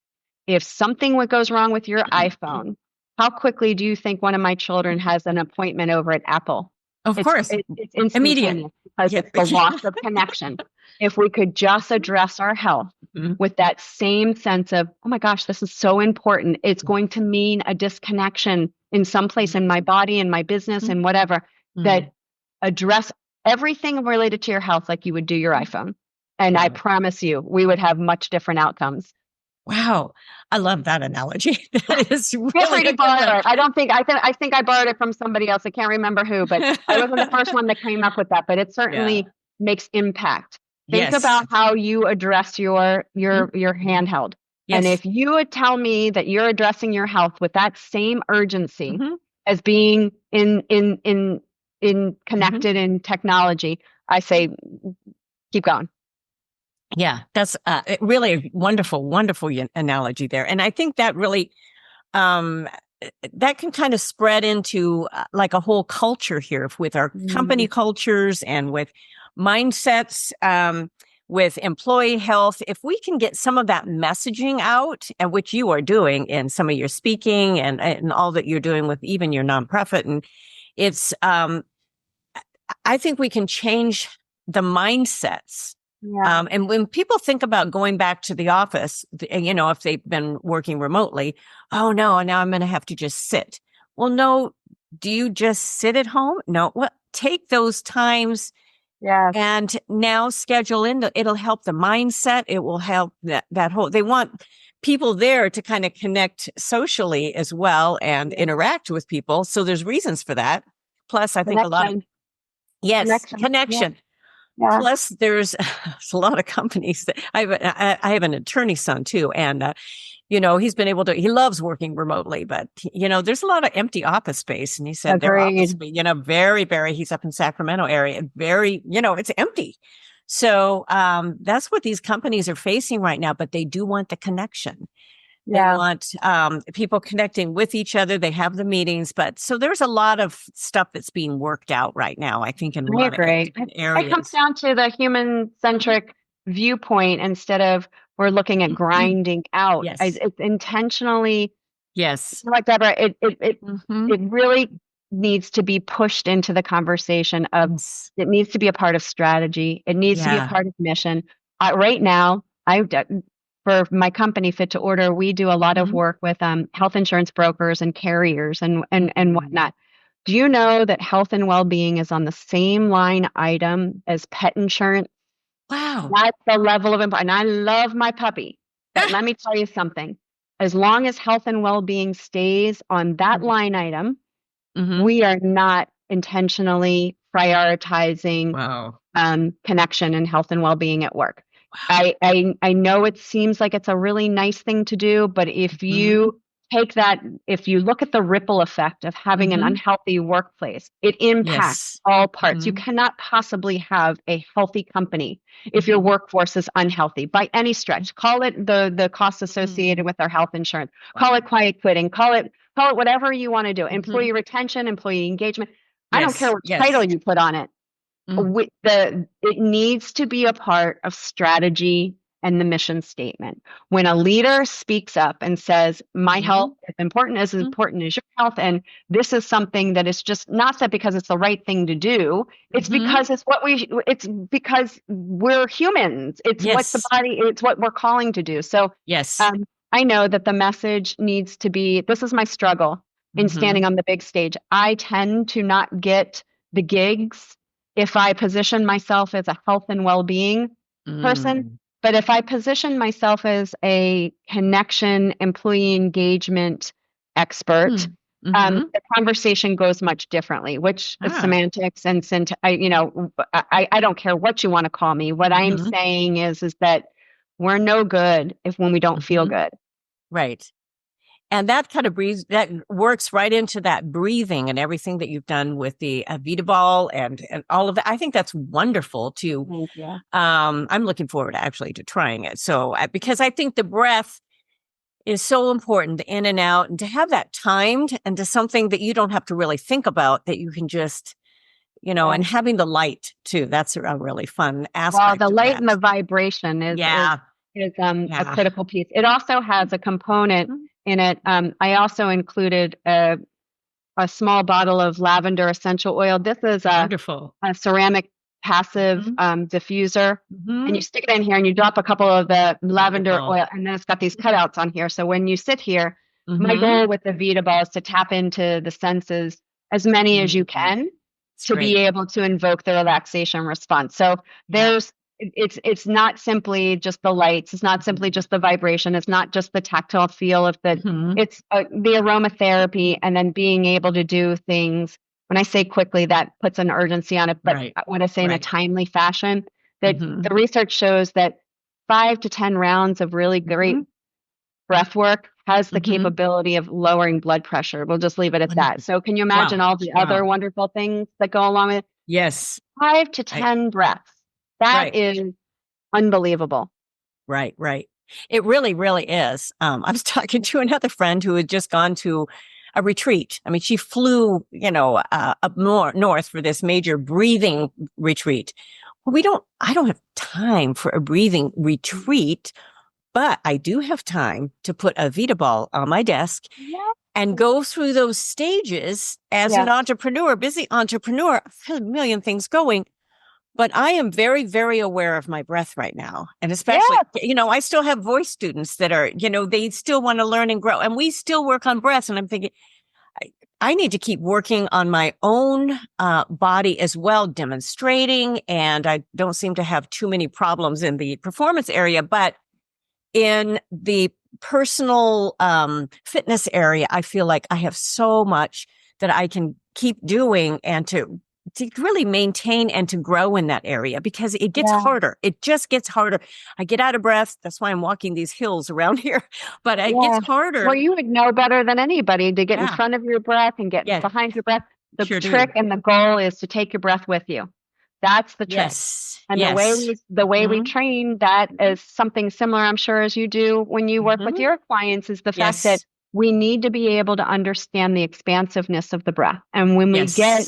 If something goes wrong with your iPhone, how quickly do you think one of my children has an appointment over at Apple? Of course. It's instantaneous because it's the loss of connection. If we could just address our health with that same sense of, oh my gosh, this is so important. It's going to mean a disconnection in some place in my body, in my business, and whatever, that address everything related to your health like you would do your iPhone. And I promise you, we would have much different outcomes. Wow. I love that analogy. That is really Feel free to borrow it. I think I borrowed it from somebody else. I can't remember who, but I wasn't the first one that came up with that, but it certainly makes impact. Think about how you address your handheld. And if you would tell me that you're addressing your health with that same urgency as being in connected in technology, I say keep going. Yeah, that's really a wonderful, wonderful analogy there. And I think that really, that can kind of spread into like a whole culture here with our company cultures and with mindsets, with employee health. If we can get some of that messaging out, and which you are doing in some of your speaking and all that you're doing with even your nonprofit, and it's, I think we can change the mindsets. Yeah. And when people think about going back to the office, if they've been working remotely, oh no, now I'm going to have to just sit. Well, no, do you just sit at home? No, well, take those times and now schedule it'll help the mindset. It will help that whole, they want people there to kind of connect socially as well and interact with people. So there's reasons for that. Plus, I think a lot of, connection. Yeah. Plus, there's a lot of companies that I have an attorney son too. And, he's been able to, he loves working remotely, but, there's a lot of empty office space. And he said, their office, he's up in Sacramento area, it's empty. So, that's what these companies are facing right now, but they do want the connection. They want people connecting with each other. They have the meetings, but so there's a lot of stuff that's being worked out right now, I think, in a lot of areas. It comes down to the human-centric viewpoint instead of we're looking at grinding out. It's intentionally. Yes. Like Deborah, it really needs to be pushed into the conversation of it needs to be a part of strategy. It needs to be a part of mission. Right now, for my company, Fit to Order, we do a lot of work with health insurance brokers and carriers and whatnot. Do you know that health and well-being is on the same line item as pet insurance? Wow. That's the level of importance. And I love my puppy. But let me tell you something. As long as health and well-being stays on that line item, we are not intentionally prioritizing connection and health and well-being at work. Wow. I know it seems like it's a really nice thing to do, but if you take that, if you look at the ripple effect of having an unhealthy workplace, it impacts all parts. You cannot possibly have a healthy company if your workforce is unhealthy by any stretch. Call it the costs associated with our health insurance. Call it quiet quitting. Call it whatever you want to do. Employee retention, employee engagement. I don't care what title you put on it. It needs to be a part of strategy and the mission statement. When a leader speaks up and says, my health is important as your health, and this is something that is just not that because it's the right thing to do, it's because it's because we're humans. It's what's the body, it's what we're calling to do. So I know that the message needs to be, this is my struggle. in standing on the big stage. I tend to not get the gigs if I position myself as a health and well-being person. But if I position myself as a connection, employee engagement expert, the conversation goes much differently, which is semantics and I don't care what you want to call me. What I'm saying is that we're no good when we don't feel good. Right. And that kind of that works right into that breathing and everything that you've done with the vidaBALL and all of that. I think that's wonderful too. Thank you. I'm looking forward actually to trying it. So, because I think the breath is so important, the in and out, and to have that timed and to something that you don't have to really think about, that you can just, and having the light too. That's a really fun aspect. Well, the light and the vibration is a critical piece. It also has a component in it. I also included a small bottle of lavender essential oil. This is a ceramic passive diffuser, and you stick it in here and you drop a couple of the lavender oil, and then it's got these cutouts on here. So when you sit here, my goal with the vidaBALL is to tap into the senses, as many as you can, to be able to invoke the relaxation response. So it's not simply just the lights. It's not simply just the vibration. It's not just the tactile feel of it's the aromatherapy, and then being able to do things. When I say quickly, that puts an urgency on it. But when I say in a timely fashion, that the research shows that 5 to 10 rounds of really great breath work has the capability of lowering blood pressure. We'll just leave it at that. So can you imagine all the other wonderful things that go along with it? Yes. 5 to 10 breaths. That is unbelievable. Right. It really, really is. I was talking to another friend who had just gone to a retreat. I mean, she flew, up north for this major breathing retreat. Well, I don't have time for a breathing retreat, but I do have time to put a vidaBALL on my desk and go through those stages as an entrepreneur, busy entrepreneur. I have a million things going. But I am very, very aware of my breath right now. And especially, I still have voice students that are, they still want to learn and grow. And we still work on breath. And I'm thinking, I need to keep working on my own body as well, demonstrating. And I don't seem to have too many problems in the performance area. But in the personal fitness area, I feel like I have so much that I can keep doing and to really maintain and to grow in that area, because it gets harder. It just gets harder. I get out of breath. That's why I'm walking these hills around here, but it gets harder. Well, you would know better than anybody to get in front of your breath and get behind your breath. The trick and the goal is to take your breath with you. That's the trick. And the way we train, that is something similar, I'm sure, as you do when you work with your clients, is the fact that we need to be able to understand the expansiveness of the breath. And when we get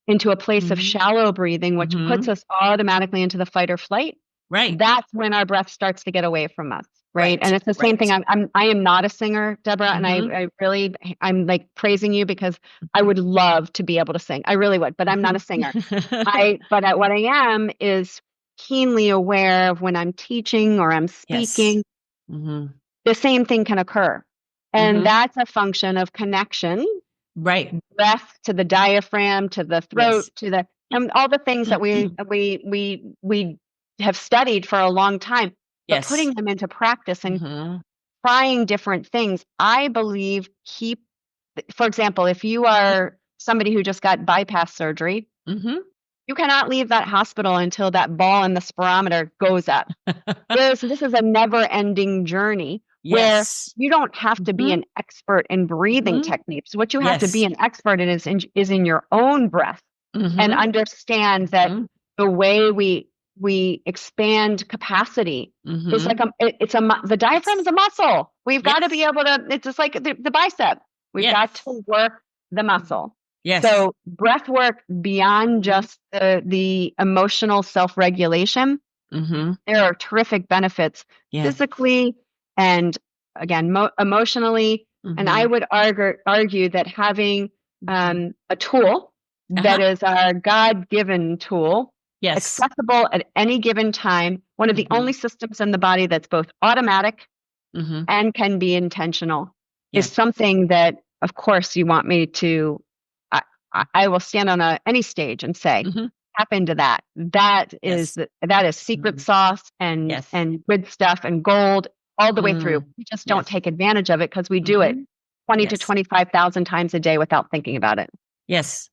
into a place of shallow breathing, which puts us automatically into the fight or flight, that's when our breath starts to get away from us. And it's the same thing. I am not a singer, Deborah, and I'm like praising you because I would love to be able to sing. I really would, but I'm not a singer. What I am is keenly aware of when I'm teaching or I'm speaking, the same thing can occur. And that's a function of connection. Breath to the diaphragm, to the throat, to all the things that we have studied for a long time. But putting them into practice and trying different things, I believe, for example, if you are somebody who just got bypass surgery, you cannot leave that hospital until that ball in the spirometer goes up. This is a never-ending journey. Where you don't have to be an expert in breathing techniques. What you have to be an expert in is in your own breath, and understand that the way we expand capacity is like the diaphragm is a muscle. We've got to be able to. It's just like the bicep. We've got to work the muscle. So breath work beyond just the emotional self-regulation. There are terrific benefits physically. And again, emotionally, and I would argue that having a tool that is our God-given tool, accessible at any given time, one of the only systems in the body that's both automatic and can be intentional, is something that of course, you want me to, I will stand on any stage and say, tap into that. That is secret sauce and good stuff and gold all the way through. We just don't take advantage of it because we do it 20 to 25,000 times a day without thinking about it. Yes.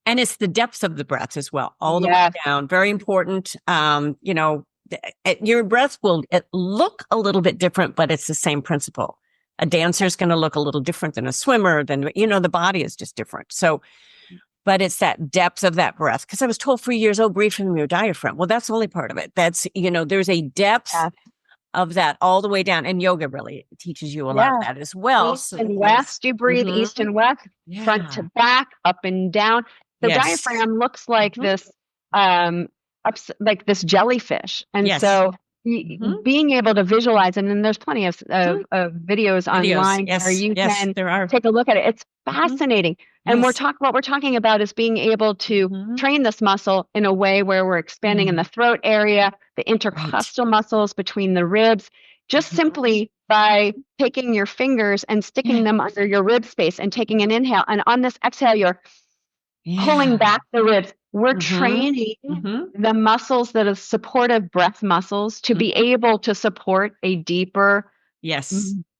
And it's the depth of the breath as well, all the way down. Very important. Your breath will look a little bit different, but it's the same principle. A dancer is going to look a little different than a swimmer. The body is just different. So, but it's that depth of that breath. Because I was told for years, breathe from your diaphragm. Well, that's only part of it. That's, there's a depth of that all the way down. And yoga really teaches you a lot of that as well. East and west, you breathe east and west, front to back, up and down. The diaphragm looks like this, like this jellyfish. And so being able to visualize it, and there's plenty of videos online where you can take a look at it. It's fascinating. And what we're talking about is being able to train this muscle in a way where we're expanding in the throat area, the intercostal muscles between the ribs, just simply by taking your fingers and sticking them under your rib space and taking an inhale. And on this exhale, you're pulling back the ribs. We're training the muscles that are supportive breath muscles to be able to support a deeper,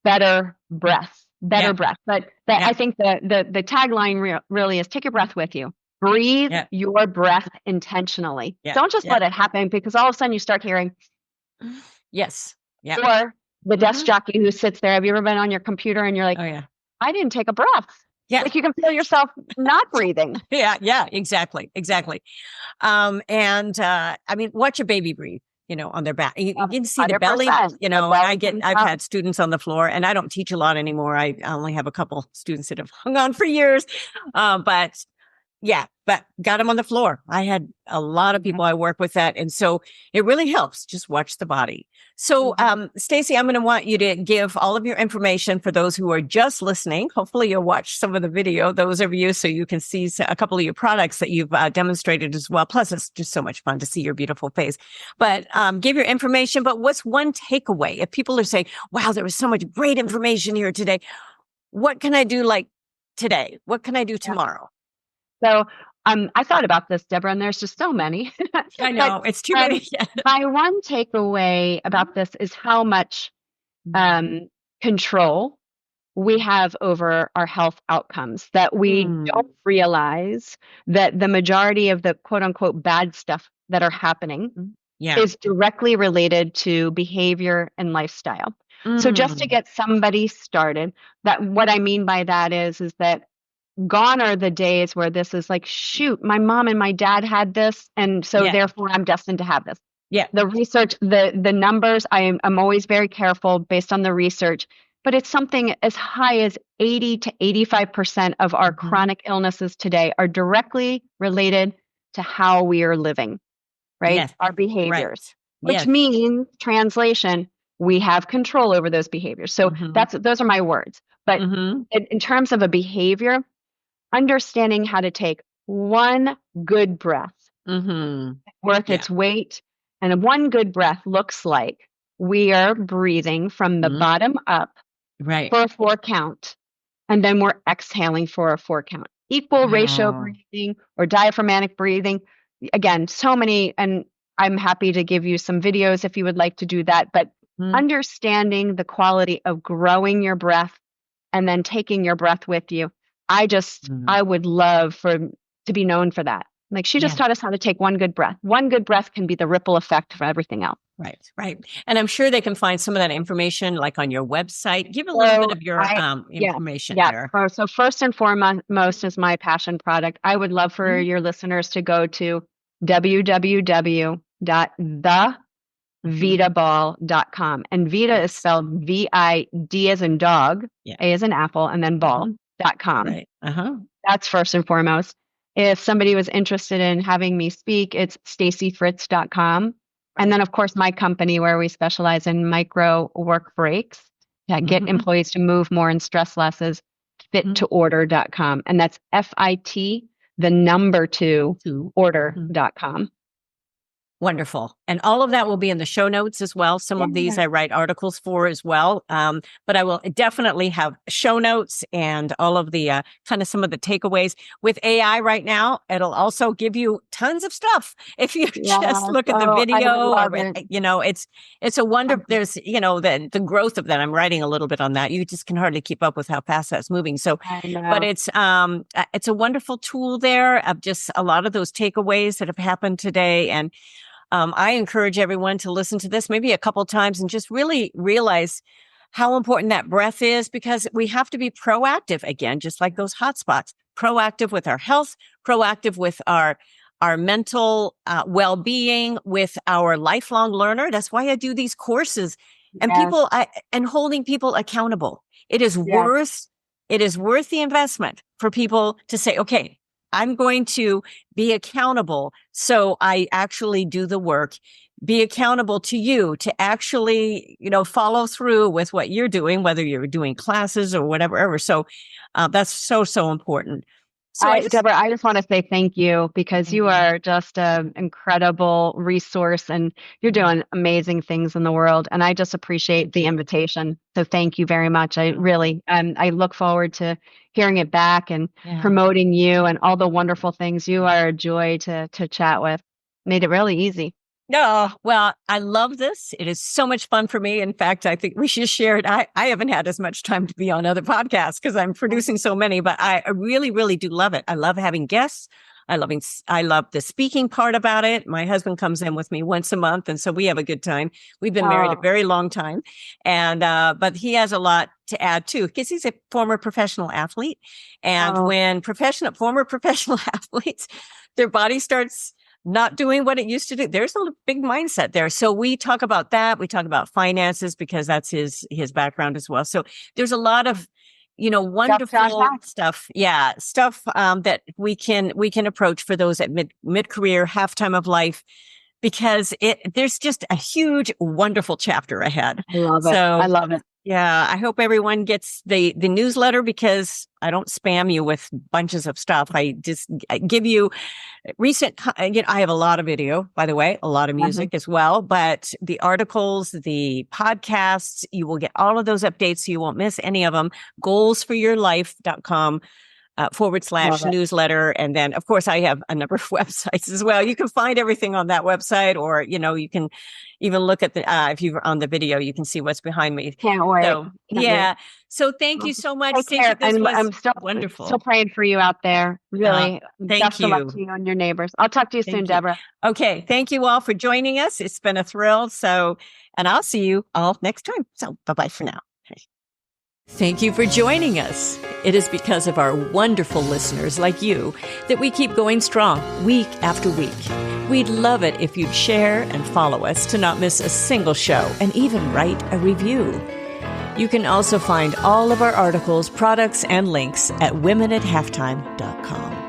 better breath. Breath. But I think the tagline really is take your breath with you. Breathe your breath intentionally. Don't just let it happen, because all of a sudden you start hearing or the desk jockey who sits there. Have you ever been on your computer and you're like, I didn't take a breath? Yeah. Like you can feel yourself not breathing. Exactly. Watch a baby breathe, on their back. You can see the belly, I've had students on the floor, and I don't teach a lot anymore. I only have a couple students that have hung on for years. But got them on the floor. I had a lot of people I work with that. And so it really helps. Just watch the body. So, Stacy, I'm going to want you to give all of your information for those who are just listening. Hopefully you'll watch some of the video, those of you, so you can see a couple of your products that you've demonstrated as well. Plus, it's just so much fun to see your beautiful face. But give your information. But what's one takeaway? If people are saying, wow, there was so much great information here today. What can I do today? What can I do tomorrow? So I thought about this, Deborah, and there's just so many. I know, it's too many. My one takeaway about this is how much control we have over our health outcomes, that we don't realize that the majority of the quote unquote bad stuff that are happening is directly related to behavior and lifestyle. So just to get somebody started, what I mean by that is that gone are the days where this is like, shoot, my mom and my dad had this, and so therefore I'm destined to have this. The research, the numbers, I'm always very careful based on the research, but it's something as high as 80 to 85% of our chronic illnesses today are directly related to how we are living, right? Our behaviors, which means, translation, we have control over those behaviors. So those are my words. But in terms of a behavior, understanding how to take one good breath worth its weight. And one good breath looks like we are breathing from the bottom up for a 4 count. And then we're exhaling for a 4 count. Equal ratio breathing or diaphragmatic breathing. Again, so many, and I'm happy to give you some videos if you would like to do that. But understanding the quality of growing your breath and then taking your breath with you. I would love to be known for that. Like she just taught us how to take one good breath. One good breath can be the ripple effect for everything else. Right. And I'm sure they can find some of that information like on your website. Give a little bit of your information there. So first and foremost is my passion product. I would love for your listeners to go to www.vidaBALL.com. And Vida is spelled V-I-D as in dog, A as in apple, and then ball.com. That's first and foremost. If somebody was interested in having me speak, it's stacyfritz.com. And then, of course, my company where we specialize in micro work breaks that get employees to move more and stress less is fit2order.com. And that's FIT, the number 2, order.com. Wonderful. And all of that will be in the show notes as well. Some of these I write articles for as well. But I will definitely have show notes and all of the kind of some of the takeaways. With AI right now, it'll also give you tons of stuff. If you just look at the video, it's a wonder. There's, the growth of that. I'm writing a little bit on that. You just can hardly keep up with how fast that's moving. So, but it's a wonderful tool there of just a lot of those takeaways that have happened today. And I encourage everyone to listen to this maybe a couple times and just really realize how important that breath is, because we have to be proactive again, just like those hotspots, proactive with our health, proactive with our mental well-being, with our lifelong learner. That's why I do these courses and and holding people accountable. It is worth the investment for people to say, okay, I'm going to be accountable. So I actually do the work, be accountable to you to actually, follow through with what you're doing, whether you're doing classes or whatever. So that's so, so important. So Deborah, I just want to say thank you, because you are just an incredible resource and you're doing amazing things in the world. And I just appreciate the invitation. So thank you very much. I really, I look forward to hearing it back and promoting you and all the wonderful things. You are a joy to chat with. Made it really easy. No, well, I love this. It is so much fun for me. In fact, I think we should share it. I haven't had as much time to be on other podcasts because I'm producing so many, but I really, really do love it. I love having guests. I love the speaking part about it. My husband comes in with me once a month, and so we have a good time. We've been married a very long time, and but he has a lot to add too, because he's a former professional athlete. And when former professional athletes, their body starts not doing what it used to do, there's a big mindset there. So we talk about that. We talk about finances because that's his background as well. So there's a lot of, wonderful stuff. Yeah. Stuff, that we can approach for those at mid-career, halftime of life, because there's just a huge, wonderful chapter ahead. I love it. I love it. Yeah, I hope everyone gets the newsletter, because I don't spam you with bunches of stuff. I just give you recent, I have a lot of video, by the way, a lot of music as well, but the articles, the podcasts, you will get all of those updates so you won't miss any of them. goalsforyourlife.com /newsletter. And then, of course, I have a number of websites as well. You can find everything on that website, or, you can even look at if you're on the video, you can see what's behind me. Can't wait. So, So thank you so much. I'm still wonderful. Still praying for you out there. Really. Thank you. Best of luck to you and your neighbors. I'll talk to you soon, Deborah. Okay. Thank you all for joining us. It's been a thrill. And I'll see you all next time. So bye-bye for now. Thank you for joining us. It is because of our wonderful listeners like you that we keep going strong week after week. We'd love it if you'd share and follow us to not miss a single show, and even write a review. You can also find all of our articles, products, and links at womenathalftime.com.